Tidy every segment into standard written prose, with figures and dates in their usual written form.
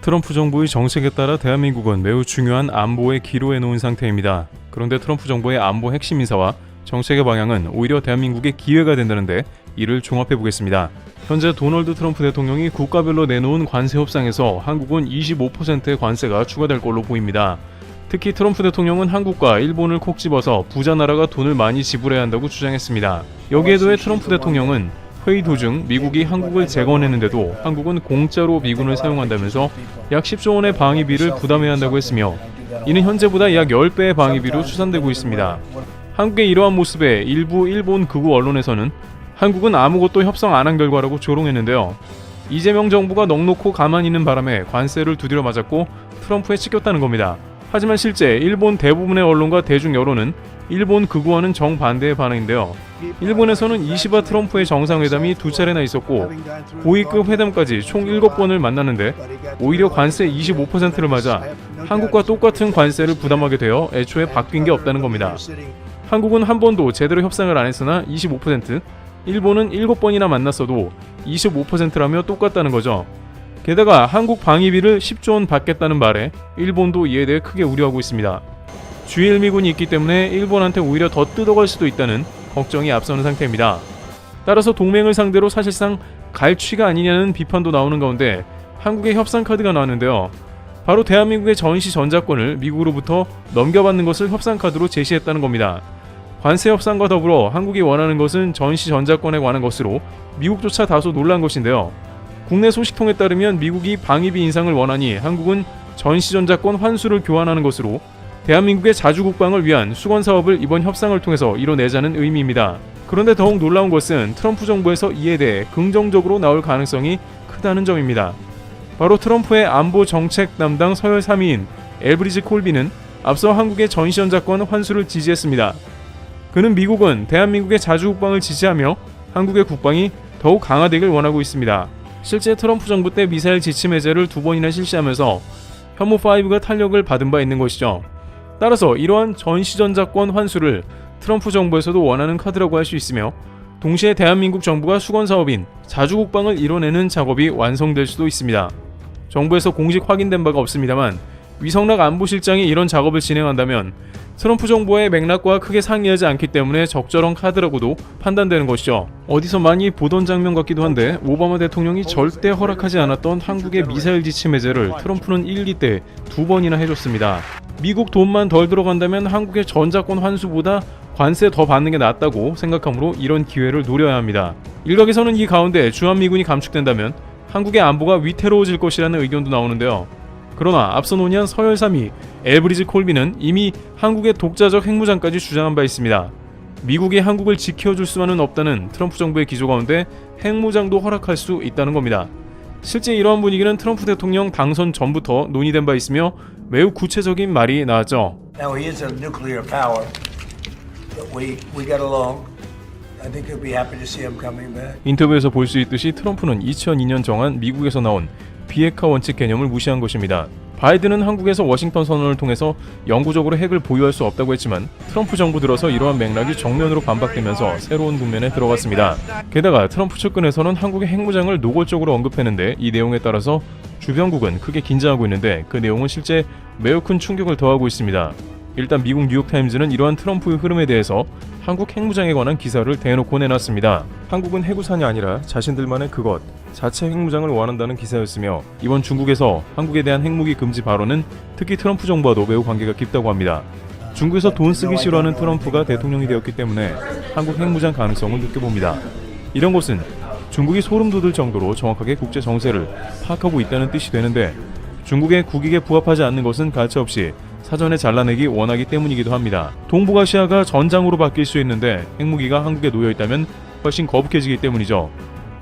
트럼프 정부의 정책에 따라 대한민국은 매우 중요한 안보에 기로해 놓은 상태입니다. 그런데 트럼프 정부의 안보 핵심 인사와 정책의 방향은 오히려 대한민국의 기회가 된다는데 이를 종합해 보겠습니다. 현재 도널드 트럼프 대통령이 국가별로 내놓은 관세 협상에서 한국은 25%의 관세가 추가될 걸로 보입니다. 특히 트럼프 대통령은 한국과 일본을 콕 집어서 부자 나라가 돈을 많이 지불해야 한다고 주장했습니다. 여기에 더해 트럼프 대통령은 회의 도중 미국이 한국을 재건했는데도 한국은 공짜로 미군을 사용한다면서 약 10조 원의 방위비를 부담해야 한다고 했으며 이는 현재보다 약 10배의 방위비로 추산되고 있습니다. 한국의 이러한 모습에 일부 일본 극우 언론에서는 한국은 아무것도 협상 안 한 결과라고 조롱했는데요. 이재명 정부가 넋놓고 가만히 있는 바람에 관세를 두드려 맞았고 트럼프에 찍혔다는 겁니다. 하지만 실제 일본 대부분의 언론과 대중 여론은 일본 극우와는 정반대의 반응인데요. 일본에서는 이시바 트럼프의 정상회담이 2차례나 있었고 고위급 회담까지 총 7번을 만났는데 오히려 관세 25%를 맞아 한국과 똑같은 관세를 부담하게 되어 애초에 바뀐 게 없다는 겁니다. 한국은 한 번도 제대로 협상을 안 했으나 25%, 일본은 7번이나 만났어도 25%라며 똑같다는 거죠. 게다가 한국 방위비를 10조 원 받겠다는 말에 일본도 이에 대해 크게 우려하고 있습니다. 주일미군이 있기 때문에 일본한테 오히려 더 뜯어갈 수도 있다는 걱정이 앞서는 상태입니다. 따라서 동맹을 상대로 사실상 갈취가 아니냐는 비판도 나오는 가운데 한국의 협상 카드가 나왔는데요. 바로 대한민국의 전시 전자권을 미국으로부터 넘겨받는 것을 협상 카드로 제시했다는 겁니다. 관세 협상과 더불어 한국이 원하는 것은 전시 전자권에 관한 것으로 미국조차 다소 놀란 것인데요. 국내 소식통에 따르면 미국이 방위비 인상을 원하니 한국은 전시전자권 환수를 교환하는 것으로 대한민국의 자주국방을 위한 수건 사업을 이번 협상을 통해서 이뤄내자는 의미입니다. 그런데 더욱 놀라운 것은 트럼프 정부에서 이에 대해 긍정적으로 나올 가능성이 크다는 점입니다. 바로 트럼프의 안보 정책 담당 서열 3위인 엘브리지 콜비는 앞서 한국의 전시전자권 환수를 지지했습니다. 그는 미국은 대한민국의 자주국방을 지지하며 한국의 국방이 더욱 강화되길 원하고 있습니다. 실제 트럼프 정부 때 미사일 지침 해제를 2번이나 실시하면서 현무5가 탄력을 받은 바 있는 것이죠. 따라서 이러한 전시전자권 환수를 트럼프 정부에서도 원하는 카드라고 할 수 있으며 동시에 대한민국 정부가 수건사업인 자주국방을 이뤄내는 작업이 완성될 수도 있습니다. 정부에서 공식 확인된 바가 없습니다만 위성락 안보실장이 이런 작업을 진행한다면 트럼프 정부의 맥락과 크게 상이하지 않기 때문에 적절한 카드라고도 판단되는 것이죠. 어디서 많이 보던 장면 같기도 한데 오바마 대통령이 절대 허락하지 않았던 한국의 미사일 지침 해제를 트럼프는 1, 2 때 2번이나 해줬습니다. 미국 돈만 덜 들어간다면 한국의 전자권 환수보다 관세 더 받는 게 낫다고 생각하므로 이런 기회를 노려야 합니다. 일각에서는 이 가운데 주한미군이 감축된다면 한국의 안보가 위태로워질 것이라는 의견도 나오는데요. 그러나 앞서 논의한 서열 3위 엘브리지 콜비는 이미 한국의 독자적 핵무장까지 주장한 바 있습니다. 미국이 한국을 지켜줄 수만은 없다는 트럼프 정부의 기조 가운데 핵무장도 허락할 수 있다는 겁니다. 실제 이러한 분위기는 트럼프 대통령 당선 전부터 논의된 바 있으며 매우 구체적인 말이 나왔죠. Now he is a nuclear power, but we get along. I think you'll be happy to see him coming back. 인터뷰에서 볼 수 있듯이 트럼프는 2002년 정한 미국에서 나온 비핵화 원칙 개념을 무시한 것입니다. 바이든은 한국에서 워싱턴 선언을 통해서 영구적으로 핵을 보유할 수 없다고 했지만 트럼프 정부 들어서 이러한 맥락이 정면으로 반박되면서 새로운 국면에 들어갔습니다. 게다가 트럼프 측근에서는 한국의 핵무장을 노골적으로 언급했는데 이 내용에 따라서 주변국은 크게 긴장하고 있는데 그 내용은 실제 매우 큰 충격을 더하고 있습니다. 일단 미국 뉴욕타임즈는 이러한 트럼프의 흐름에 대해서 한국 핵무장에 관한 기사를 대놓고 내놨습니다. 한국은 해구산이 아니라 자신들만의 그것, 자체 핵무장을 원한다는 기사였으며 이번 중국에서 한국에 대한 핵무기 금지 발언은 특히 트럼프 정부와도 매우 관계가 깊다고 합니다. 중국에서 돈 쓰기 싫어하는 트럼프가 대통령이 되었기 때문에 한국 핵무장 가능성을 느껴봅니다. 이런 것은 중국이 소름 돋을 정도로 정확하게 국제 정세를 파악하고 있다는 뜻이 되는데 중국의 국익에 부합하지 않는 것은 가차없이 사전에 잘라내기 원하기 때문이기도 합니다. 동북아시아가 전장으로 바뀔 수 있는데 핵무기가 한국에 놓여있다면 훨씬 거북해지기 때문이죠.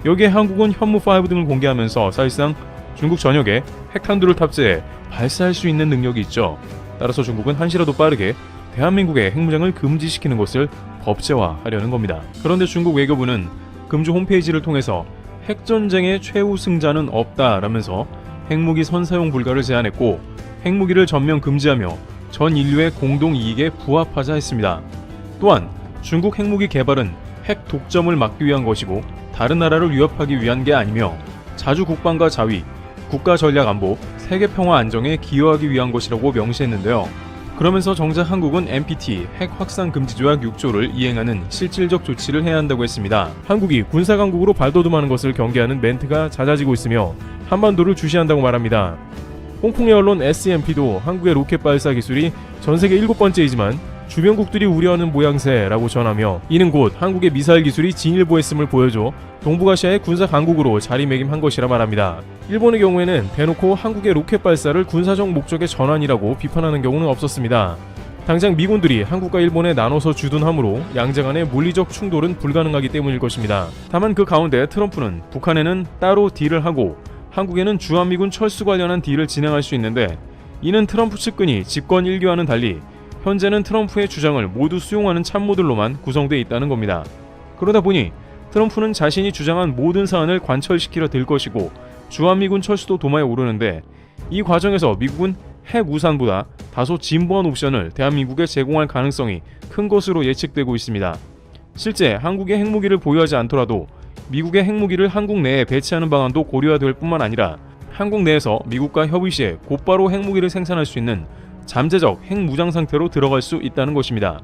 여기에 한국은 현무5 등을 공개하면서 사실상 중국 전역에 핵탄두를 탑재해 발사할 수 있는 능력이 있죠. 따라서 중국은 한시라도 빠르게 대한민국의 핵무장을 금지시키는 것을 법제화하려는 겁니다. 그런데 중국 외교부는 금주 홈페이지를 통해서 핵전쟁의 최우승자는 없다라면서 핵무기 선사용 불가를 제안했고 핵무기를 전면 금지하며 전 인류의 공동 이익에 부합하자 했습니다. 또한 중국 핵무기 개발은 핵 독점을 막기 위한 것이고 다른 나라를 위협하기 위한 게 아니며 자주 국방과 자위, 국가 전략 안보, 세계 평화 안정에 기여하기 위한 것이라고 명시했는데요. 그러면서 정작 한국은 NPT 핵 확산 금지 조약 6조를 이행하는 실질적 조치를 해야 한다고 했습니다. 한국이 군사 강국으로 발돋움하는 것을 경계하는 멘트가 잦아지고 있으며 한반도를 주시한다고 말합니다. 홍콩의 언론 SMP도 한국의 로켓 발사 기술이 전 세계 7번째이지만 주변국들이 우려하는 모양새라고 전하며 이는 곧 한국의 미사일 기술이 진일보했음을 보여줘 동북아시아의 군사 강국으로 자리매김한 것이라 말합니다. 일본의 경우에는 대놓고 한국의 로켓 발사를 군사적 목적의 전환이라고 비판하는 경우는 없었습니다. 당장 미군들이 한국과 일본에 나눠서 주둔하므로 양자 간의 물리적 충돌은 불가능하기 때문일 것입니다. 다만 그 가운데 트럼프는 북한에는 따로 딜을 하고 한국에는 주한미군 철수 관련한 딜을 진행할 수 있는데 이는 트럼프 측근이 집권 1기와는 달리 현재는 트럼프의 주장을 모두 수용하는 참모들로만 구성되어 있다는 겁니다. 그러다 보니 트럼프는 자신이 주장한 모든 사안을 관철시키려 들 것이고 주한미군 철수도 도마에 오르는데 이 과정에서 미국은 핵 우산보다 다소 진보한 옵션을 대한민국에 제공할 가능성이 큰 것으로 예측되고 있습니다. 실제 한국의 핵무기를 보유하지 않더라도 미국의 핵무기를 한국 내에 배치하는 방안도 고려해야 될 뿐만 아니라 한국 내에서 미국과 협의 시에 곧바로 핵무기를 생산할 수 있는 잠재적 핵무장 상태로 들어갈 수 있다는 것입니다.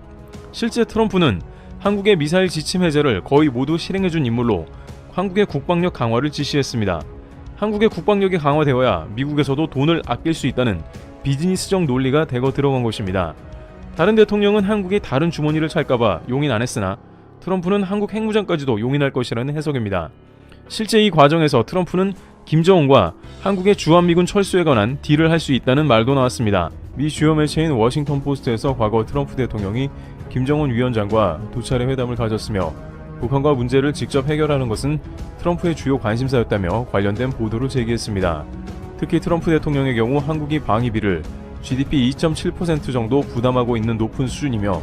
실제 트럼프는 한국의 미사일 지침 해제를 거의 모두 실행해준 인물로 한국의 국방력 강화를 지시했습니다. 한국의 국방력이 강화되어야 미국에서도 돈을 아낄 수 있다는 비즈니스적 논리가 대거 들어간 것입니다. 다른 대통령은 한국이 다른 주머니를 찰까봐 용인 안 했으나 트럼프는 한국 핵무장까지도 용인할 것이라는 해석입니다. 실제 이 과정에서 트럼프는 김정은과 한국의 주한미군 철수에 관한 딜을 할 수 있다는 말도 나왔습니다. 미 주요 매체인 워싱턴 포스트에서 과거 트럼프 대통령이 김정은 위원장과 두 차례 회담을 가졌으며 북한과 문제를 직접 해결하는 것은 트럼프의 주요 관심사였다며 관련된 보도를 제기했습니다. 특히 트럼프 대통령의 경우 한국이 방위비를 GDP 2.7% 정도 부담하고 있는 높은 수준이며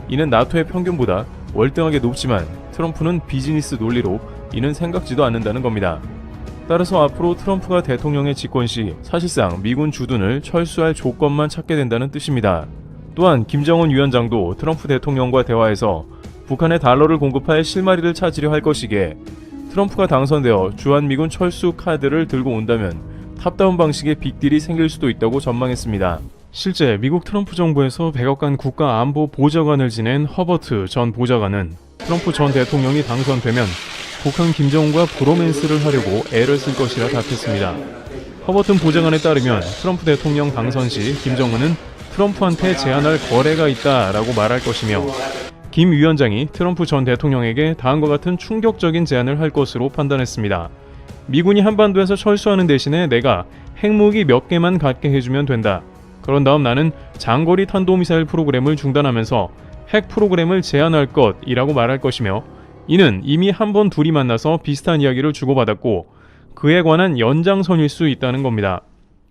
이는 나토의 평균보다 월등하게 높지만 트럼프는 비즈니스 논리로 이는 생각지도 않는다는 겁니다. 따라서 앞으로 트럼프가 대통령의 집권 시 사실상 미군 주둔을 철수할 조건만 찾게 된다는 뜻입니다. 또한 김정은 위원장도 트럼프 대통령과 대화에서 북한에 달러를 공급할 실마리를 찾으려 할 것이기에 트럼프가 당선되어 주한미군 철수 카드를 들고 온다면 탑다운 방식의 빅딜이 생길 수도 있다고 전망했습니다. 실제 미국 트럼프 정부에서 백악관 국가안보보좌관을 지낸 허버트 전 보좌관은 트럼프 전 대통령이 당선되면 북한 김정은과 브로맨스를 하려고 애를 쓸 것이라 답했습니다. 허버튼 보좌관에 따르면 트럼프 대통령 당선 시 김정은은 트럼프한테 제안할 거래가 있다라고 말할 것이며 김 위원장이 트럼프 전 대통령에게 다음과 같은 충격적인 제안을 할 것으로 판단했습니다. 미군이 한반도에서 철수하는 대신에 내가 핵무기 몇 개만 갖게 해주면 된다. 그런 다음 나는 장거리 탄도미사일 프로그램을 중단하면서 핵 프로그램을 제한할 것이라고 말할 것이며 이는 이미 한 번 둘이 만나서 비슷한 이야기를 주고받았고 그에 관한 연장선일 수 있다는 겁니다.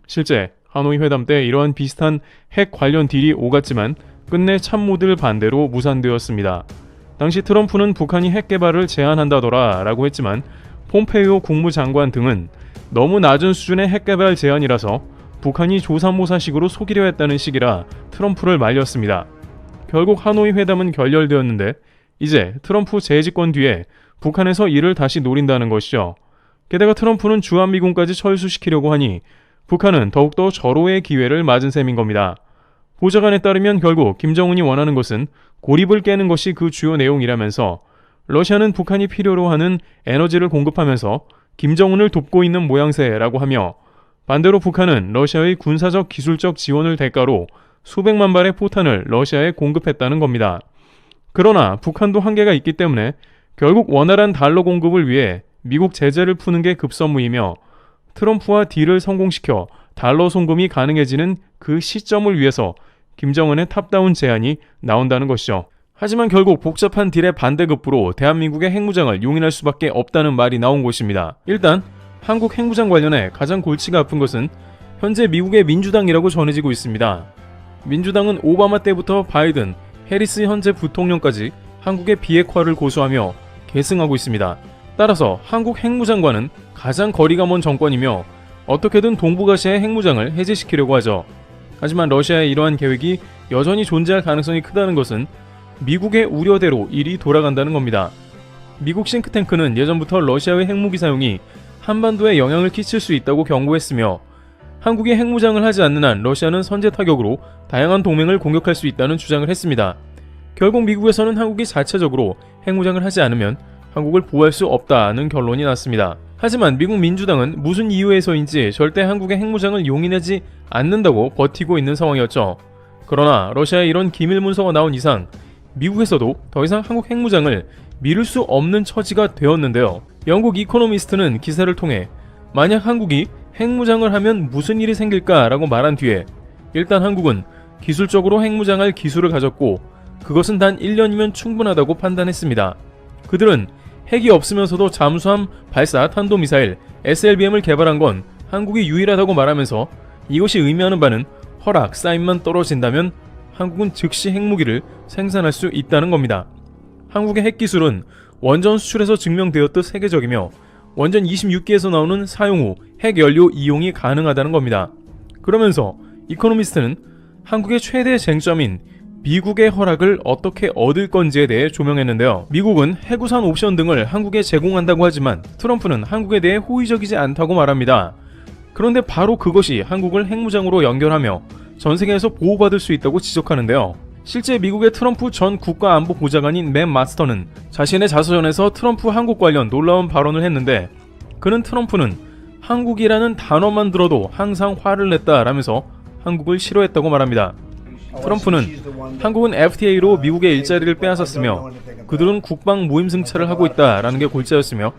실제 하노이 회담 때 이러한 비슷한 핵 관련 딜이 오갔지만 끝내 참모들 반대로 무산되었습니다. 당시 트럼프는 북한이 핵 개발을 제한한다더라 라고 했지만 폼페이오 국무장관 등은 너무 낮은 수준의 핵 개발 제한이라서 북한이 조삼모사식으로 속이려 했다는 식이라 트럼프를 말렸습니다. 결국 하노이 회담은 결렬되었는데 이제 트럼프 재집권 뒤에 북한에서 이를 다시 노린다는 것이죠. 게다가 트럼프는 주한미군까지 철수시키려고 하니 북한은 더욱더 절호의 기회를 맞은 셈인 겁니다. 보좌관에 따르면 결국 김정은이 원하는 것은 고립을 깨는 것이 그 주요 내용이라면서 러시아는 북한이 필요로 하는 에너지를 공급하면서 김정은을 돕고 있는 모양새라고 하며 반대로 북한은 러시아의 군사적 기술적 지원을 대가로 수백만 발의 포탄을 러시아에 공급했다는 겁니다. 그러나 북한도 한계가 있기 때문에 결국 원활한 달러 공급을 위해 미국 제재를 푸는 게 급선무이며 트럼프와 딜을 성공시켜 달러 송금이 가능해지는 그 시점을 위해서 김정은의 탑다운 제안이 나온다는 것이죠. 하지만 결국 복잡한 딜의 반대급부로 대한민국의 핵무장을 용인할 수밖에 없다는 말이 나온 것입니다. 일단 한국 핵무장 관련해 가장 골치가 아픈 것은 현재 미국의 민주당이라고 전해지고 있습니다. 민주당은 오바마 때부터 바이든, 해리스 현재 부통령까지 한국의 비핵화를 고수하며 계승하고 있습니다. 따라서 한국 핵무장과는 가장 거리가 먼 정권이며 어떻게든 동북아시아의 핵무장을 해제시키려고 하죠. 하지만 러시아의 이러한 계획이 여전히 존재할 가능성이 크다는 것은 미국의 우려대로 일이 돌아간다는 겁니다. 미국 싱크탱크는 예전부터 러시아의 핵무기 사용이 한반도에 영향을 끼칠 수 있다고 경고했으며 한국이 핵무장을 하지 않는 한 러시아는 선제 타격으로 다양한 동맹을 공격할 수 있다는 주장을 했습니다. 결국 미국에서는 한국이 자체적으로 핵무장을 하지 않으면 한국을 보호할 수 없다는 결론이 났습니다. 하지만 미국 민주당은 무슨 이유에서인지 절대 한국의 핵무장을 용인하지 않는다고 버티고 있는 상황이었죠. 그러나 러시아의 이런 기밀 문서가 나온 이상 미국에서도 더 이상 한국 핵무장을 미룰 수 없는 처지가 되었는데요. 영국 이코노미스트는 기사를 통해 만약 한국이 핵무장을 하면 무슨 일이 생길까라고 말한 뒤에 일단 한국은 기술적으로 핵무장할 기술을 가졌고 그것은 단 1년이면 충분하다고 판단했습니다. 그들은 핵이 없으면서도 잠수함 발사 탄도미사일 SLBM을 개발한 건 한국이 유일하다고 말하면서 이것이 의미하는 바는 허락 사인만 떨어진다면 한국은 즉시 핵무기를 생산할 수 있다는 겁니다. 한국의 핵기술은 원전 수출에서 증명되었듯 세계적이며 원전 26기에서 나오는 사용 후 핵연료 이용이 가능하다는 겁니다. 그러면서 이코노미스트는 한국의 최대 쟁점인 미국의 허락을 어떻게 얻을 건지에 대해 조명했는데요. 미국은 해구산 옵션 등을 한국에 제공한다고 하지만 트럼프는 한국에 대해 호의적이지 않다고 말합니다. 그런데 바로 그것이 한국을 핵무장으로 연결하며 전 세계에서 보호받을 수 있다고 지적하는데요. 실제 미국의 트럼프 전 국가안보보좌관인 맷 마스터는 자신의 자서전에서 트럼프 한국 관련 놀라운 발언을 했는데 그는 트럼프는 한국이라는 단어만 들어도 항상 화를 냈다라면서 한국을 싫어했다고 말합니다. 트럼프는 한국은 FTA로 미국의 일자리를 빼앗았으며 그들은 국방 무임승차를 하고 있다라는 게 골자였으며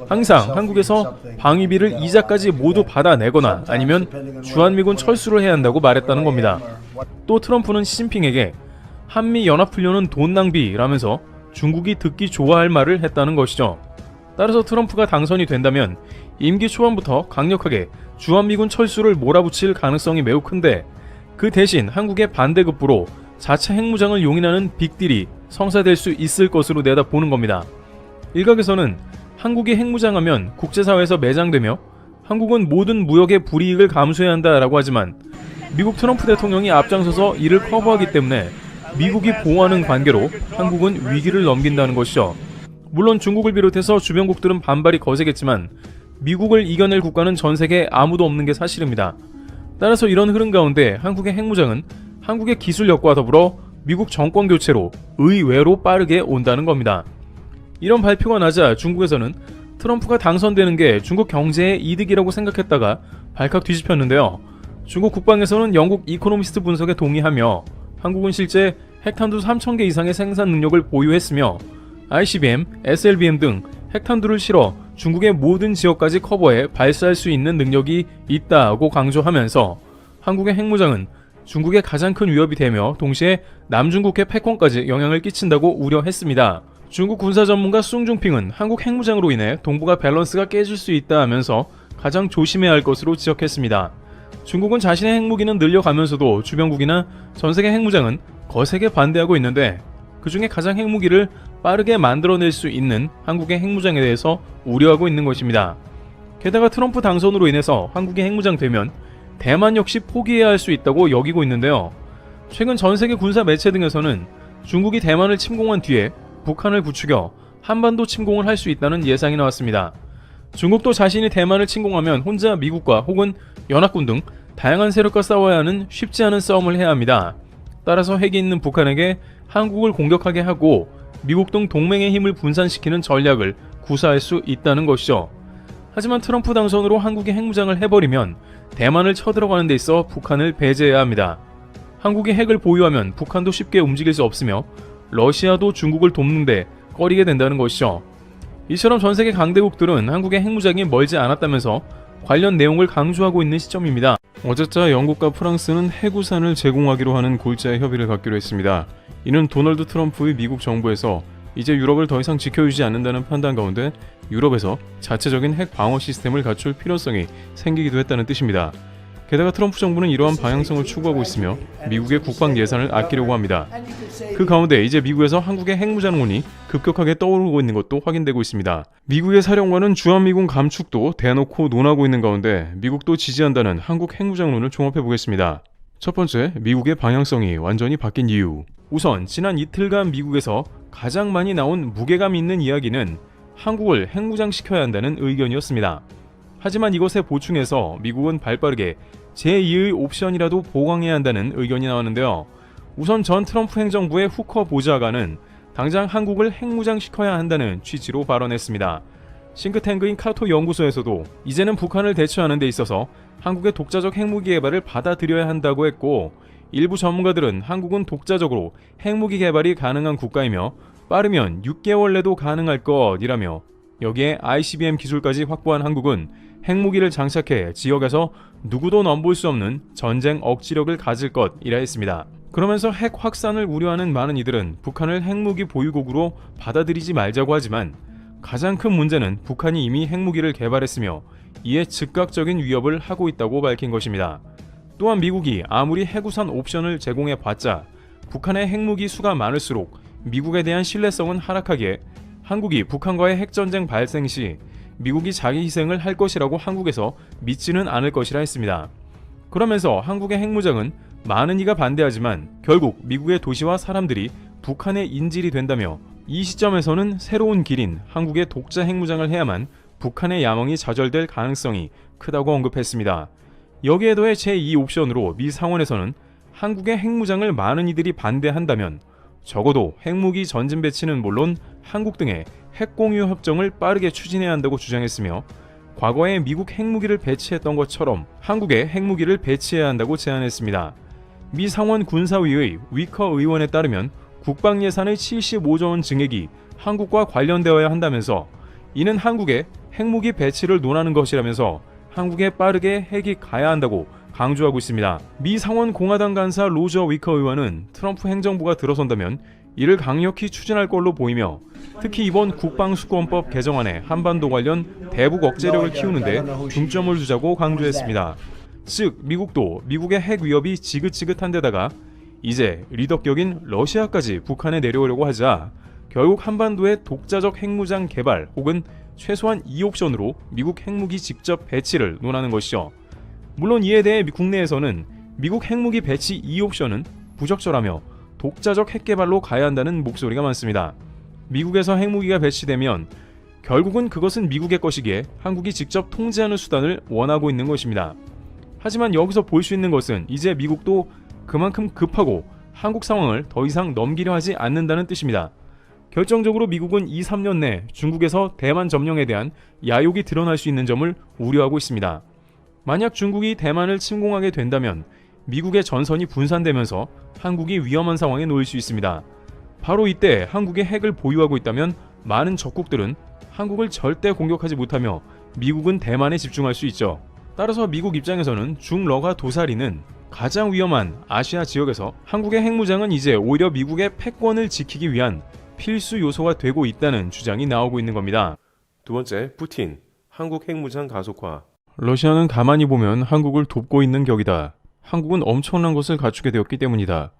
항상 한국에서 방위비를 이자까지 모두 받아내거나 아니면 주한미군 철수를 해야 한다고 말했다는 겁니다. 또 트럼프는 시진핑에게 한미연합훈련은 돈 낭비라면서 중국이 듣기 좋아할 말을 했다는 것이죠. 따라서 트럼프가 당선이 된다면 임기 초반부터 강력하게 주한미군 철수를 몰아붙일 가능성이 매우 큰데 그 대신 한국의 반대급부로 자체 핵무장을 용인하는 빅딜이 성사될 수 있을 것으로 내다보는 겁니다. 일각에서는 한국이 핵무장하면 국제사회에서 매장되며 한국은 모든 무역의 불이익을 감수해야 한다라고 하지만 미국 트럼프 대통령이 앞장서서 이를 커버하기 때문에 미국이 보호하는 관계로 한국은 위기를 넘긴다는 것이죠. 물론 중국을 비롯해서 주변국들은 반발이 거세겠지만 미국을 이겨낼 국가는 전 세계에 아무도 없는 게 사실입니다. 따라서 이런 흐름 가운데 한국의 핵무장은 한국의 기술력과 더불어 미국 정권 교체로 의외로 빠르게 온다는 겁니다. 이런 발표가 나자 중국에서는 트럼프가 당선되는 게 중국 경제에 이득이라고 생각했다가 발칵 뒤집혔는데요. 중국 국방에서는 영국 이코노미스트 분석에 동의하며 한국은 실제 핵탄두 3,000개 이상의 생산 능력을 보유했으며 ICBM, SLBM 등 핵탄두를 실어 중국의 모든 지역까지 커버해 발사할 수 있는 능력이 있다고 강조하면서 한국의 핵무장은 중국의 가장 큰 위협이 되며 동시에 남중국해 패권까지 영향을 끼친다고 우려했습니다. 중국 군사 전문가 숭중핑은 한국 핵무장으로 인해 동북아 밸런스가 깨질 수 있다 하면서 가장 조심해야 할 것으로 지적했습니다. 중국은 자신의 핵무기는 늘려가면서도 주변국이나 전세계 핵무장은 거세게 반대하고 있는데 그 중에 가장 핵무기를 빠르게 만들어낼 수 있는 한국의 핵무장에 대해서 우려하고 있는 것입니다. 게다가 트럼프 당선으로 인해서 한국이 핵무장 되면 대만 역시 포기해야 할 수 있다고 여기고 있는데요. 최근 전세계 군사 매체 등에서는 중국이 대만을 침공한 뒤에 북한을 부추겨 한반도 침공을 할 수 있다는 예상이 나왔습니다. 중국도 자신이 대만을 침공하면 혼자 미국과 혹은 연합군 등 다양한 세력과 싸워야 하는 쉽지 않은 싸움을 해야 합니다. 따라서 핵이 있는 북한에게 한국을 공격하게 하고 미국 등 동맹의 힘을 분산시키는 전략을 구사할 수 있다는 것이죠. 하지만 트럼프 당선으로 한국이 핵무장을 해버리면 대만을 쳐들어가는 데 있어 북한을 배제해야 합니다. 한국이 핵을 보유하면 북한도 쉽게 움직일 수 없으며 러시아도 중국을 돕는데 꺼리게 된다는 것이죠. 이처럼 전세계 강대국들은 한국의 핵무장이 멀지 않았다면서 관련 내용을 강조하고 있는 시점입니다. 어제자 영국과 프랑스는 해구산을 제공하기로 하는 골자의 협의를 갖기로 했습니다. 이는 도널드 트럼프의 미국 정부에서 이제 유럽을 더 이상 지켜주지 않는다는 판단 가운데 유럽에서 자체적인 핵 방어 시스템을 갖출 필요성이 생기기도 했다는 뜻입니다. 게다가 트럼프 정부는 이러한 방향성을 추구하고 있으며 미국의 국방 예산을 아끼려고 합니다. 그 가운데 이제 미국에서 한국의 핵무장론이 급격하게 떠오르고 있는 것도 확인되고 있습니다. 미국의 사령관은 주한미군 감축도 대놓고 논하고 있는 가운데 미국도 지지한다는 한국 핵무장론을 종합해보겠습니다. 첫 번째, 미국의 방향성이 완전히 바뀐 이유. 우선 지난 이틀간 미국에서 가장 많이 나온 무게감 있는 이야기는 한국을 핵무장시켜야 한다는 의견이었습니다. 하지만 이것에 보충해서 미국은 발빠르게 제2의 옵션이라도 보강해야 한다는 의견이 나왔는데요. 우선 전 트럼프 행정부의 후커 보좌관은 당장 한국을 핵무장시켜야 한다는 취지로 발언했습니다. 싱크탱크인 카토 연구소에서도 이제는 북한을 대처하는 데 있어서 한국의 독자적 핵무기 개발을 받아들여야 한다고 했고, 일부 전문가들은 한국은 독자적으로 핵무기 개발이 가능한 국가이며 빠르면 6개월 내도 가능할 것이라며, 여기에 ICBM 기술까지 확보한 한국은 핵무기를 장착해 지역에서 누구도 넘볼 수 없는 전쟁 억지력을 가질 것이라 했습니다. 그러면서 핵 확산을 우려하는 많은 이들은 북한을 핵무기 보유국으로 받아들이지 말자고 하지만, 가장 큰 문제는 북한이 이미 핵무기를 개발했으며 이에 즉각적인 위협을 하고 있다고 밝힌 것입니다. 또한 미국이 아무리 핵우산 옵션을 제공해봤자 북한의 핵무기 수가 많을수록 미국에 대한 신뢰성은 하락하기에 한국이 북한과의 핵전쟁 발생 시 미국이 자기 희생을 할 것이라고 한국에서 믿지는 않을 것이라 했습니다. 그러면서 한국의 핵무장은 많은 이가 반대하지만 결국 미국의 도시와 사람들이 북한의 인질이 된다며, 이 시점에서는 새로운 길인 한국의 독자 핵무장을 해야만 북한의 야망이 좌절될 가능성이 크다고 언급했습니다. 여기에 더해 제2옵션으로 미 상원에서는 한국의 핵무장을 많은 이들이 반대한다면 적어도 핵무기 전진 배치는 물론 한국 등의 핵공유 협정을 빠르게 추진해야 한다고 주장했으며, 과거에 미국 핵무기를 배치했던 것처럼 한국에 핵무기를 배치해야 한다고 제안했습니다. 미 상원 군사위의 위커 의원에 따르면 국방 예산의 75조 원 증액이 한국과 관련되어야 한다면서, 이는 한국의 핵무기 배치를 논하는 것이라면서 한국에 빠르게 핵이 가야 한다고 강조하고 있습니다. 미 상원 공화당 간사 로저 위커 의원은 트럼프 행정부가 들어선다면 이를 강력히 추진할 걸로 보이며, 특히 이번 국방수권법 개정안에 한반도 관련 대북 억제력을 키우는데 중점을 두자고 강조했습니다. 즉 미국도 미국의 핵 위협이 지긋지긋한 데다가 이제 리더격인 러시아까지 북한에 내려오려고 하자 결국 한반도의 독자적 핵무장 개발 혹은 최소한 2옵션으로 미국 핵무기 직접 배치를 논하는 것이죠. 물론 이에 대해 국내에서는 미국 핵무기 배치 2옵션은 부적절하며 독자적 핵개발로 가야 한다는 목소리가 많습니다. 미국에서 핵무기가 배치되면 결국은 그것은 미국의 것이기에 한국이 직접 통제하는 수단을 원하고 있는 것입니다. 하지만 여기서 볼 수 있는 것은 이제 미국도 그만큼 급하고 한국 상황을 더 이상 넘기려 하지 않는다는 뜻입니다. 결정적으로 미국은 2-3년 내 중국에서 대만 점령에 대한 야욕이 드러날 수 있는 점을 우려하고 있습니다. 만약 중국이 대만을 침공하게 된다면 미국의 전선이 분산되면서 한국이 위험한 상황에 놓일 수 있습니다. 바로 이때 한국이 핵을 보유하고 있다면 많은 적국들은 한국을 절대 공격하지 못하며 미국은 대만에 집중할 수 있죠. 따라서 미국 입장에서는 중러가 도사리는 가장 위험한 아시아 지역에서 한국의 핵무장은 이제 오히려 미국의 패권을 지키기 위한 필수 요소가 되고 있다는 주장이 나오고 있는 겁니다. 두 번째, 푸틴, 한국 핵무장 가속화. 러시아는 가만히 보면 한국을 돕고 있는 격이다. 한국은 엄청난 것을 갖추게 되었기 때문이다.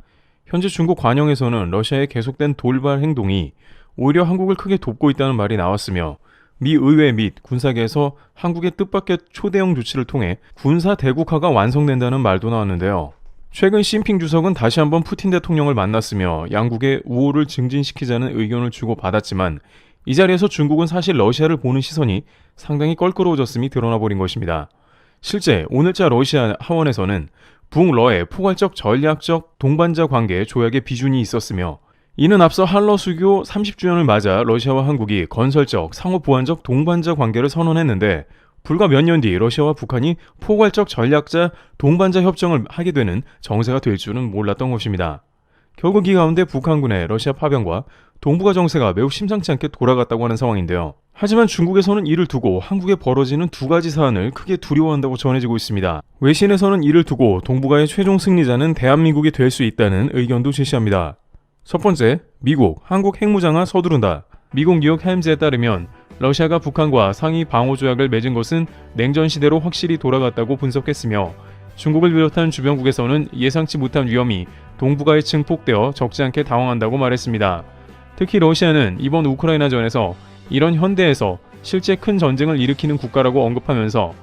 현재 중국 관영에서는 러시아의 계속된 돌발 행동이 오히려 한국을 크게 돕고 있다는 말이 나왔으며, 미 의회 및 군사계에서 한국의 뜻밖의 초대형 조치를 통해 군사 대국화가 완성된다는 말도 나왔는데요. 최근 시진핑 주석은 다시 한번 푸틴 대통령을 만났으며 양국의 우호를 증진시키자는 의견을 주고받았지만, 이 자리에서 중국은 사실 러시아를 보는 시선이 상당히 껄끄러워졌음이 드러나버린 것입니다. 실제 오늘자 러시아 하원에서는 북러의 포괄적 전략적 동반자 관계 조약의 비준이 있었으며, 이는 앞서 한러 수교 30주년을 맞아 러시아와 한국이 건설적 상호 보완적 동반자 관계를 선언했는데, 불과 몇 년 뒤 러시아와 북한이 포괄적 전략자 동반자 협정을 하게 되는 정세가 될 줄은 몰랐던 것입니다. 결국 이 가운데 북한군의 러시아 파병과 동북아 정세가 매우 심상치 않게 돌아갔다고 하는 상황인데요. 하지만 중국에서는 이를 두고 한국에 벌어지는 두 가지 사안을 크게 두려워한다고 전해지고 있습니다. 외신에서는 이를 두고 동북아의 최종 승리자는 대한민국이 될 수 있다는 의견도 제시합니다. 첫 번째, 미국, 한국 핵무장화 서두른다. 미국 뉴욕 타임즈에 따르면 러시아가 북한과 상위 방호 조약을 맺은 것은 냉전 시대로 확실히 돌아갔다고 분석했으며, 중국을 비롯한 주변국에서는 예상치 못한 위험이 동북아에 증폭되어 적지 않게 당황한다고 말했습니다. 특히 러시아는 이번 우크라이나전에서 이런 현대에서 실제 큰 전쟁을 일으키는 국가라고 언급하면서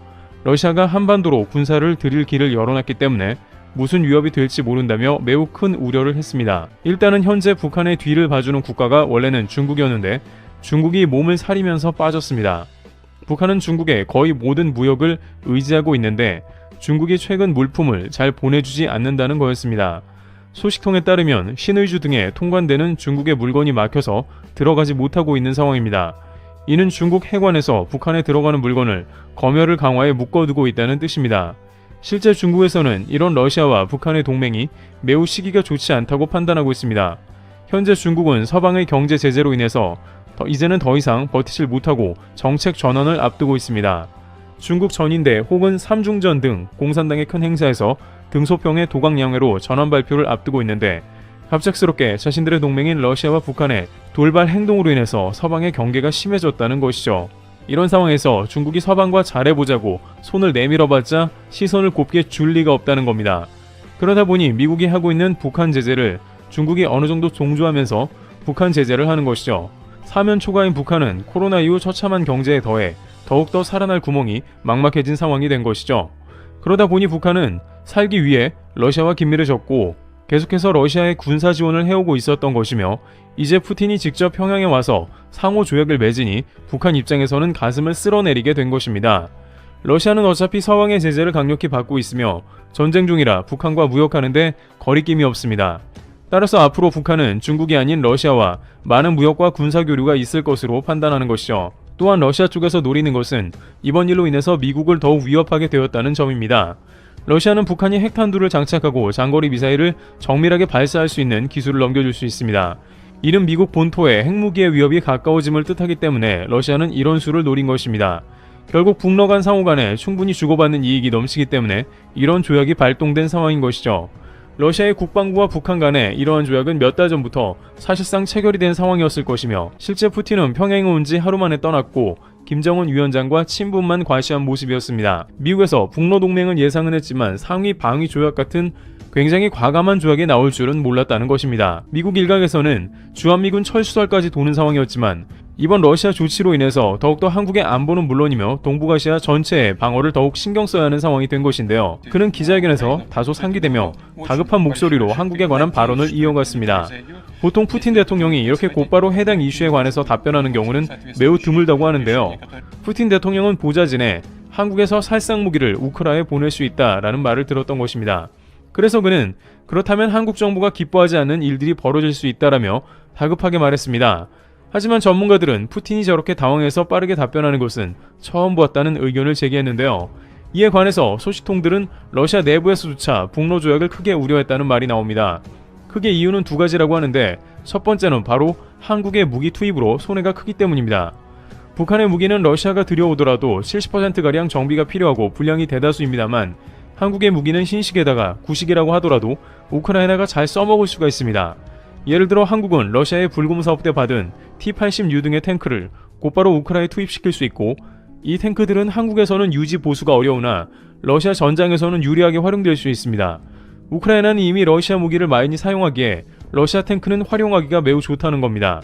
러시아가 한반도로 군사를 들일 길을 열어놨기 때문에 무슨 위협이 될지 모른다며 매우 큰 우려를 했습니다. 일단은 현재 북한의 뒤를 봐주는 국가가 원래는 중국이었는데 중국이 몸을 사리면서 빠졌습니다. 북한은 중국의 거의 모든 무역을 의지하고 있는데 중국이 최근 물품을 잘 보내주지 않는다는 거였습니다. 소식통에 따르면 신의주 등에 통관되는 중국의 물건이 막혀서 들어가지 못하고 있는 상황입니다. 이는 중국 해관에서 북한에 들어가는 물건을 검열을 강화해 묶어두고 있다는 뜻입니다. 실제 중국에서는 이런 러시아와 북한의 동맹이 매우 시기가 좋지 않다고 판단하고 있습니다. 현재 중국은 서방의 경제 제재로 인해서 이제는 더 이상 버티질 못하고 정책 전환을 앞두고 있습니다. 중국 전인대 혹은 삼중전 등 공산당의 큰 행사에서 등소평의 도각양회로 전환 발표를 앞두고 있는데 갑작스럽게 자신들의 동맹인 러시아와 북한의 돌발 행동으로 인해서 서방의 경계가 심해졌다는 것이죠. 이런 상황에서 중국이 서방과 잘해보자고 손을 내밀어봤자 시선을 곱게 줄 리가 없다는 겁니다. 그러다 보니 미국이 하고 있는 북한 제재를 중국이 어느 정도 종주하면서 북한 제재를 하는 것이죠. 사면 초과인 북한은 코로나 이후 처참한 경제에 더해 더욱더 살아날 구멍이 막막해진 상황이 된 것이죠. 그러다 보니 북한은 살기 위해 러시아와 긴밀을 졌고 계속해서 러시아의 군사 지원을 해오고 있었던 것이며 이제 푸틴이 직접 평양에 와서 상호 조약을 맺으니 북한 입장에서는 가슴을 쓸어내리게 된 것입니다. 러시아는 어차피 서방의 제재를 강력히 받고 있으며 전쟁 중이라 북한과 무역하는데 거리낌이 없습니다. 따라서 앞으로 북한은 중국이 아닌 러시아와 많은 무역과 군사 교류가 있을 것으로 판단하는 것이죠. 또한 러시아 쪽에서 노리는 것은 이번 일로 인해서 미국을 더욱 위협하게 되었다는 점입니다. 러시아는 북한이 핵탄두를 장착하고 장거리 미사일을 정밀하게 발사할 수 있는 기술을 넘겨줄 수 있습니다. 이는 미국 본토에 핵무기의 위협이 가까워짐을 뜻하기 때문에 러시아는 이런 수를 노린 것입니다. 결국 북러 간 상호 간에 충분히 주고받는 이익이 넘치기 때문에 이런 조약이 발동된 상황인 것이죠. 러시아의 국방부와 북한 간의 이러한 조약은 몇 달 전부터 사실상 체결이 된 상황이었을 것이며 실제 푸틴은 평양에 온 지 하루 만에 떠났고 김정은 위원장과 친분만 과시한 모습이었습니다. 미국에서 북러 동맹은 예상은 했지만 상위 방위 조약 같은 굉장히 과감한 조약이 나올 줄은 몰랐다는 것입니다. 미국 일각에서는 주한미군 철수설까지 도는 상황이었지만 이번 러시아 조치로 인해서 더욱더 한국의 안보는 물론이며 동북아시아 전체의 방어를 더욱 신경 써야 하는 상황이 된 것인데요. 그는 기자회견에서 다소 상기되며 다급한 목소리로 한국에 관한 발언을 이어갔습니다. 보통 푸틴 대통령이 이렇게 곧바로 해당 이슈에 관해서 답변하는 경우는 매우 드물다고 하는데요. 푸틴 대통령은 보좌진에 한국에서 살상 무기를 우크라이나에 보낼 수 있다라는 말을 들었던 것입니다. 그래서 그는 그렇다면 한국 정부가 기뻐하지 않는 일들이 벌어질 수 있다라며 다급하게 말했습니다. 하지만 전문가들은 푸틴이 저렇게 당황해서 빠르게 답변하는 것은 처음 보았다는 의견을 제기했는데요. 이에 관해서 소식통들은 러시아 내부에서조차 북러 조약을 크게 우려했다는 말이 나옵니다. 크게 이유는 두 가지라고 하는데 첫 번째는 바로 한국의 무기 투입으로 손해가 크기 때문입니다. 북한의 무기는 러시아가 들여오더라도 70%가량 정비가 필요하고 분량이 대다수입니다만 한국의 무기는 신식에다가 구식이라고 하더라도 우크라이나가 잘 써먹을 수가 있습니다. 예를 들어 한국은 러시아의 불금 사업 때 받은 T-80U 등의 탱크를 곧바로 우크라이나에 투입시킬 수 있고 이 탱크들은 한국에서는 유지 보수가 어려우나 러시아 전장에서는 유리하게 활용될 수 있습니다. 우크라이나는 이미 러시아 무기를 많이 사용하기에 러시아 탱크는 활용하기가 매우 좋다는 겁니다.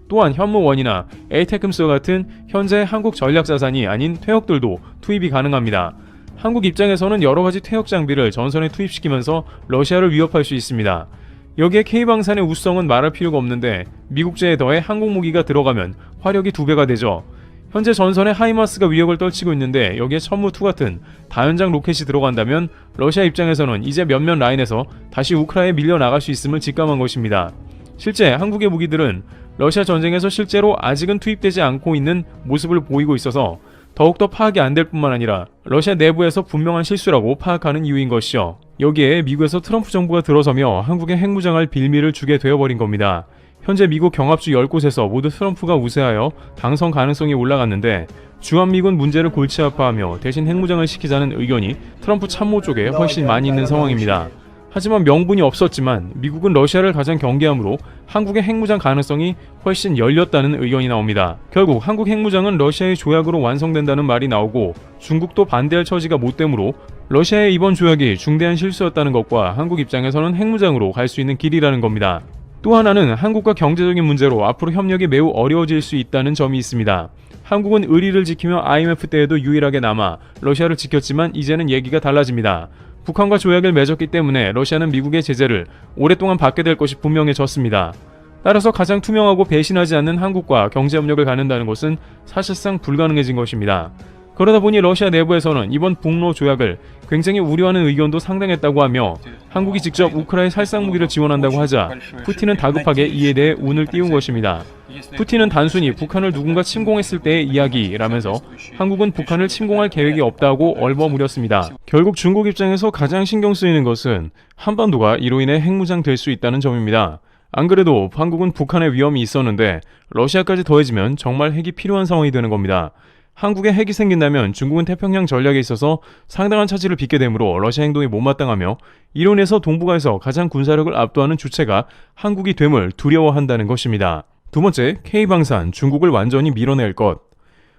또한 현무원이나 에이테크스 같은 현재 한국 전략자산이 아닌 퇴역들도 투입이 가능합니다. 한국 입장에서는 여러가지 퇴역 장비를 전선에 투입시키면서 러시아를 위협할 수 있습니다. 여기에 K방산의 우수성은 말할 필요가 없는데 미국제에 더해 한국 무기가 들어가면 화력이 2배가 되죠. 현재 전선에 하이마스가 위력을 떨치고 있는데 여기에 천무2 같은 다연장 로켓이 들어간다면 러시아 입장에서는 이제 몇몇 라인에서 다시 우크라이나에 밀려나갈 수 있음을 직감한 것입니다. 실제 한국의 무기들은 러시아 전쟁에서 실제로 아직은 투입되지 않고 있는 모습을 보이고 있어서 더욱더 파악이 안 될 뿐만 아니라 러시아 내부에서 분명한 실수라고 파악하는 이유인 것이죠. 여기에 미국에서 트럼프 정부가 들어서며 한국에 핵무장할 빌미를 주게 되어버린 겁니다. 현재 미국 경합주 10곳에서 모두 트럼프가 우세하여 당선 가능성이 올라갔는데 주한미군 문제를 골치 아파하며 대신 핵무장을 시키자는 의견이 트럼프 참모 쪽에 훨씬 많이 있는 상황입니다. 하지만 명분이 없었지만 미국은 러시아를 가장 경계하므로 한국의 핵무장 가능성이 훨씬 열렸다는 의견이 나옵니다. 결국 한국 핵무장은 러시아의 조약으로 완성된다는 말이 나오고 중국도 반대할 처지가 못 되므로 러시아의 이번 조약이 중대한 실수였다는 것과 한국 입장에서는 핵무장으로 갈 수 있는 길이라는 겁니다. 또 하나는 한국과 경제적인 문제로 앞으로 협력이 매우 어려워질 수 있다는 점이 있습니다. 한국은 의리를 지키며 IMF 때에도 유일하게 남아 러시아를 지켰지만 이제는 얘기가 달라집니다. 북한과 조약을 맺었기 때문에 러시아는 미국의 제재를 오랫동안 받게 될 것이 분명해졌습니다. 따라서 가장 투명하고 배신하지 않는 한국과 경제협력을 갖는다는 것은 사실상 불가능해진 것입니다. 그러다 보니 러시아 내부에서는 이번 북로 조약을 굉장히 우려하는 의견도 상당했다고 하며 한국이 직접 우크라이나에 살상무기를 지원한다고 하자 푸틴은 다급하게 이에 대해 운을 띄운 것입니다. 푸틴은 단순히 북한을 누군가 침공했을 때의 이야기라면서 한국은 북한을 침공할 계획이 없다고 얼버무렸습니다. 결국 중국 입장에서 가장 신경 쓰이는 것은 한반도가 이로 인해 핵무장될 수 있다는 점입니다. 안 그래도 한국은 북한의 위험이 있었는데 러시아까지 더해지면 정말 핵이 필요한 상황이 되는 겁니다. 한국에 핵이 생긴다면 중국은 태평양 전략에 있어서 상당한 차질을 빚게 되므로 러시아 행동이 못마땅하며 이로 인해서 동북아에서 가장 군사력을 압도하는 주체가 한국이 됨을 두려워한다는 것입니다. 두 번째, K방산, 중국을 완전히 밀어낼 것.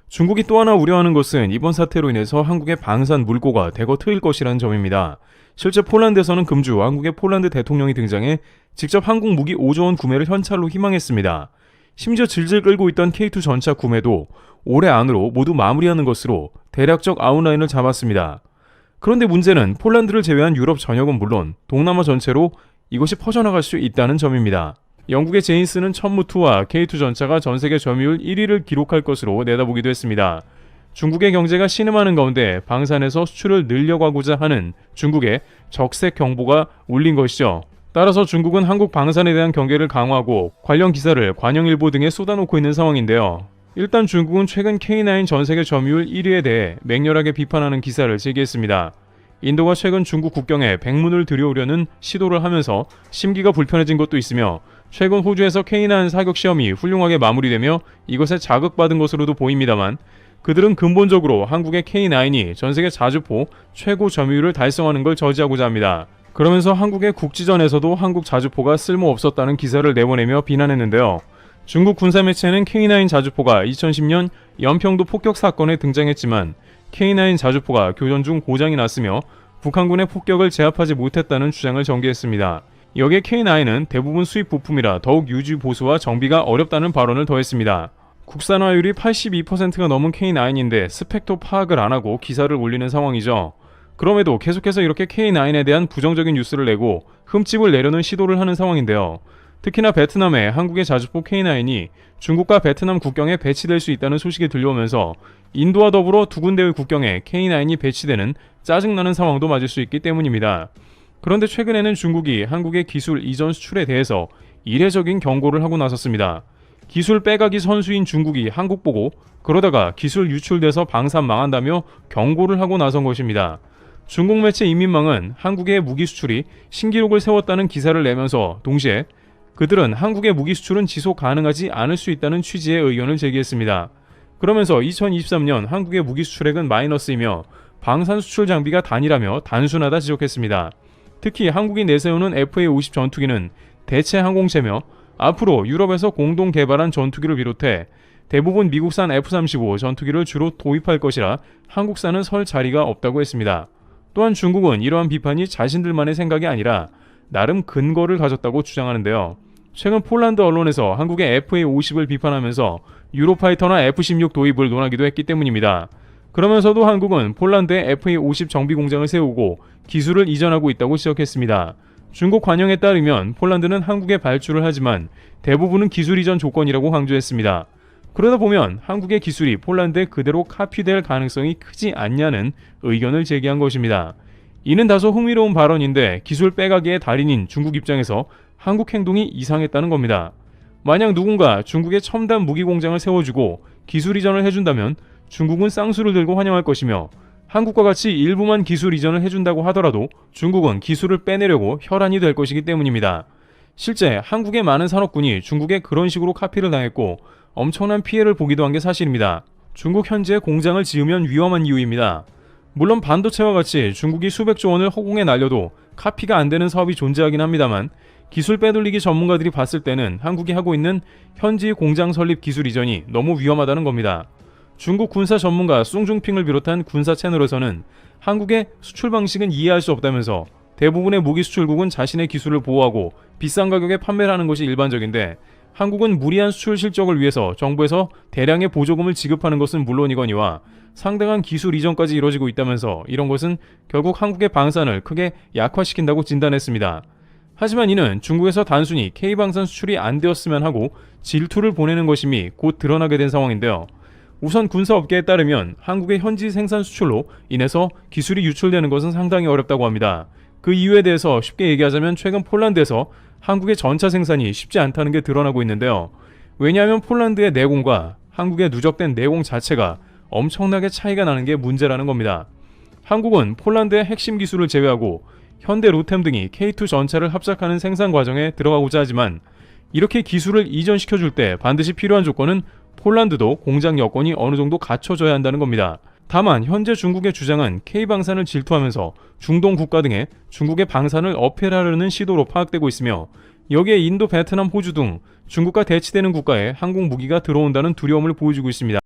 중국이 또 하나 우려하는 것은 이번 사태로 인해서 한국의 방산 물꼬가 대거 트일 것이라는 점입니다. 실제 폴란드에서는 금주 한국의 폴란드 대통령이 등장해 직접 한국 무기 5조 원 구매를 현찰로 희망했습니다. 심지어 질질 끌고 있던 K2 전차 구매도 올해 안으로 모두 마무리하는 것으로 대략적 아웃라인을 잡았습니다. 그런데 문제는 폴란드를 제외한 유럽 전역은 물론 동남아 전체로 이것이 퍼져나갈 수 있다는 점입니다. 영국의 제인스는 천무2와 K2 전차가 전세계 점유율 1위를 기록할 것으로 내다보기도 했습니다. 중국의 경제가 신음하는 가운데 방산에서 수출을 늘려가고자 하는 중국의 적색 경보가 울린 것이죠. 따라서 중국은 한국 방산에 대한 경계를 강화하고 관련 기사를 관영일보 등에 쏟아놓고 있는 상황인데요. 일단 중국은 최근 K9 전세계 점유율 1위에 대해 맹렬하게 비판하는 기사를 제기했습니다. 인도가 최근 중국 국경에 백문을 들여오려는 시도를 하면서 심기가 불편해진 것도 있으며 최근 호주에서 K9 사격 시험이 훌륭하게 마무리되며 이것에 자극받은 것으로도 보입니다만 그들은 근본적으로 한국의 K9이 전세계 자주포 최고 점유율을 달성하는 걸 저지하고자 합니다. 그러면서 한국의 국지전에서도 한국 자주포가 쓸모없었다는 기사를 내보내며 비난했는데요. 중국 군사매체는 K9 자주포가 2010년 연평도 폭격 사건에 등장했지만 K9 자주포가 교전 중 고장이 났으며 북한군의 폭격을 제압하지 못했다는 주장을 전개했습니다. 여기에 K9은 대부분 수입 부품이라 더욱 유지 보수와 정비가 어렵다는 발언을 더했습니다. 국산화율이 82%가 넘은 K9인데 스펙도 파악을 안하고 기사를 올리는 상황이죠. 그럼에도 계속해서 이렇게 K9에 대한 부정적인 뉴스를 내고 흠집을 내려는 시도를 하는 상황인데요. 특히나 베트남에 한국의 자주포 K9이 중국과 베트남 국경에 배치될 수 있다는 소식이 들려오면서 인도와 더불어 두 군데의 국경에 K9이 배치되는 짜증나는 상황도 맞을 수 있기 때문입니다. 그런데 최근에는 중국이 한국의 기술 이전 수출에 대해서 이례적인 경고를 하고 나섰습니다. 기술 빼가기 선수인 중국이 한국 보고 그러다가 기술 유출돼서 방산 망한다며 경고를 하고 나선 것입니다. 중국 매체 인민망은 한국의 무기 수출이 신기록을 세웠다는 기사를 내면서 동시에 그들은 한국의 무기 수출은 지속 가능하지 않을 수 있다는 취지의 의견을 제기했습니다. 그러면서 2023년 한국의 무기 수출액은 마이너스이며 방산 수출 장비가 단일하며 단순하다 지적했습니다. 특히 한국이 내세우는 FA-50 전투기는 대체 항공체며 앞으로 유럽에서 공동 개발한 전투기를 비롯해 대부분 미국산 F-35 전투기를 주로 도입할 것이라 한국산은 설 자리가 없다고 했습니다. 또한 중국은 이러한 비판이 자신들만의 생각이 아니라 나름 근거를 가졌다고 주장하는데요. 최근 폴란드 언론에서 한국의 FA-50을 비판하면서 유로파이터나 F-16 도입을 논하기도 했기 때문입니다. 그러면서도 한국은 폴란드에 FA-50 정비 공장을 세우고 기술을 이전하고 있다고 지적했습니다. 중국 관영에 따르면 폴란드는 한국에 발주를 하지만 대부분은 기술 이전 조건이라고 강조했습니다. 그러다 보면 한국의 기술이 폴란드에 그대로 카피될 가능성이 크지 않냐는 의견을 제기한 것입니다. 이는 다소 흥미로운 발언인데 기술 빼가기의 달인인 중국 입장에서 한국 행동이 이상했다는 겁니다. 만약 누군가 중국에 첨단 무기 공장을 세워주고 기술 이전을 해준다면 중국은 쌍수를 들고 환영할 것이며 한국과 같이 일부만 기술 이전을 해준다고 하더라도 중국은 기술을 빼내려고 혈안이 될 것이기 때문입니다. 실제 한국의 많은 산업군이 중국에 그런 식으로 카피를 당했고 엄청난 피해를 보기도 한 게 사실입니다. 중국 현지에 공장을 지으면 위험한 이유입니다. 물론 반도체와 같이 중국이 수백조 원을 허공에 날려도 카피가 안 되는 사업이 존재하긴 합니다만 기술 빼돌리기 전문가들이 봤을 때는 한국이 하고 있는 현지 공장 설립 기술 이전이 너무 위험하다는 겁니다. 중국 군사 전문가 숭중핑을 비롯한 군사 채널에서는 한국의 수출 방식은 이해할 수 없다면서 대부분의 무기 수출국은 자신의 기술을 보호하고 비싼 가격에 판매를 하는 것이 일반적인데 한국은 무리한 수출 실적을 위해서 정부에서 대량의 보조금을 지급하는 것은 물론이거니와 상당한 기술 이전까지 이뤄지고 있다면서 이런 것은 결국 한국의 방산을 크게 약화시킨다고 진단했습니다. 하지만 이는 중국에서 단순히 K방산 수출이 안 되었으면 하고 질투를 보내는 것임이 곧 드러나게 된 상황인데요. 우선 군사업계에 따르면 한국의 현지 생산 수출로 인해서 기술이 유출되는 것은 상당히 어렵다고 합니다. 그 이유에 대해서 쉽게 얘기하자면 최근 폴란드에서 한국의 전차 생산이 쉽지 않다는 게 드러나고 있는데요. 왜냐하면 폴란드의 내공과 한국의 누적된 내공 자체가 엄청나게 차이가 나는 게 문제라는 겁니다. 한국은 폴란드의 핵심 기술을 제외하고 현대 로템 등이 K2 전차를 합작하는 생산 과정에 들어가고자 하지만 이렇게 기술을 이전시켜줄 때 반드시 필요한 조건은 폴란드도 공장 여건이 어느 정도 갖춰져야 한다는 겁니다. 다만 현재 중국의 주장은 K방산을 질투하면서 중동 국가 등의 중국의 방산을 어필하려는 시도로 파악되고 있으며 여기에 인도, 베트남, 호주 등 중국과 대치되는 국가에 항공 무기가 들어온다는 두려움을 보여주고 있습니다.